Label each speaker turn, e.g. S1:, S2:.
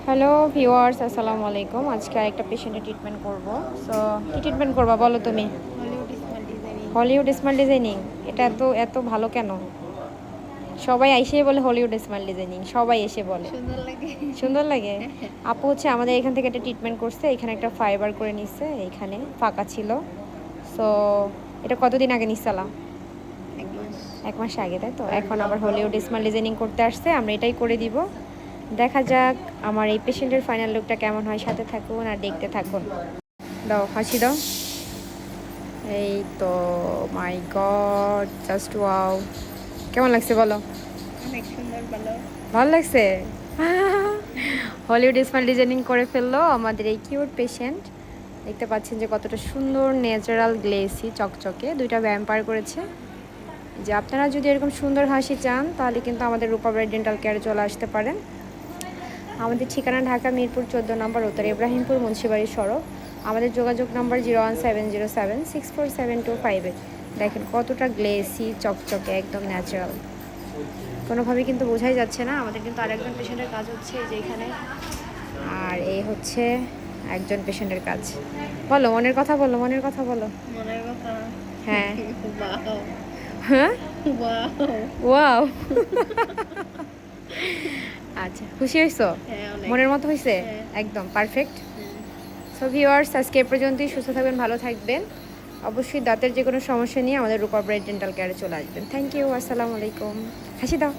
S1: Hello viewers, আসসালামু আলাইকুম। আজকে আরেকটা পেশেন্টের ট্রিটমেন্ট করব। সো কী ট্রিটমেন্ট করবা বলো তুমি?
S2: Hollywood smile designing.
S1: Hollywood smile designing. এটা
S2: জি।
S1: এত ভালো কেন? সবাই এসেই বলে হলিউড স্মাইল ডিজাইনিং, সবাই এসে বলে।
S2: সুন্দর লাগে।
S1: সুন্দর লাগে।
S2: হ্যাঁ।
S1: আপু হচ্ছে আমাদের এখান থেকে একটা ট্রিটমেন্ট করছে, এখানে একটা ফাইবার করে নিচ্ছে, এখানে ফাঁকা ছিল। সো এটা কতদিন আগে নিচ্ছালা?
S2: 1 মাস।
S1: 1 মাস আগে, তাই তো? এখন আবার হলিউড স্মাইল ডিজাইনিং করতে আসছে, আমরা এটাই করে দিব। দেখা যাক আমার এই পেশেন্টের ফাইনাল লুকটা কেমন হয়। সাথে থাকুন আর দেখতে থাকুন। দাও, হাসি দাও। এই তো, মাই গড, জাস্ট ওয়াও। কেমন লাগছে বলো?
S2: অনেক সুন্দর, ভালো।
S1: ভালো লাগছে। হলিউড স্মাইল ডিজাইনিং করে ফেললো আমাদের এই কিউট পেশেন্ট। দেখতে পাচ্ছেন যে কতটা সুন্দর ন্যাচারাল গ্লেসি চকচকে, দুইটা ভ্যাম্পার করেছে। যে আপনারা যদি এরকম সুন্দর হাসি চান তাহলে কিন্তু আমাদের রূপা ব্রাইট ডেন্টাল কেয়ারে চলে আসতে পারেন। আমাদের ঠিকানা ঢাকা মিরপুর 14 নম্বর, উত্তর ইব্রাহিমপুর, মুন্সিবাড়ি সড়ক। আমাদের যোগাযোগ নম্বর 01707 দেখেন কতটা গ্লেসি চকচকে, একদম ন্যাচারাল। কোনোভাবেই কিন্তু বোঝাই যাচ্ছে না। আমাদের কিন্তু আরেকজন পেশেন্টের কাজ হচ্ছে যে এখানে, আর এই হচ্ছে একজন পেশেন্টের কাজ। বলো মনের কথা, বলো মনের কথা বলো।
S2: মনের কথা।
S1: হ্যাঁ।
S2: ওয়াও।
S1: হ্যাঁ,
S2: ওয়াও।
S1: ওয়াও। আচ্ছা, খুশি হয়েছো?
S2: হ্যাঁ, অনেক।
S1: মনের মতো হয়েছে?
S2: হ্যাঁ।
S1: একদম পারফেক্ট। সো ভিউয়ার্স, আজকে এ পর্যন্তই। সুস্থ থাকবেন, ভালো থাকবেন। অবশ্যই দাঁতের যে কোনো সমস্যা নিয়ে আমাদের রূপা ব্রাইট ডেন্টাল কেয়ারে চলে আসবেন। থ্যাংক ইউ, আসসালামু আলাইকুম। হাসি দাও।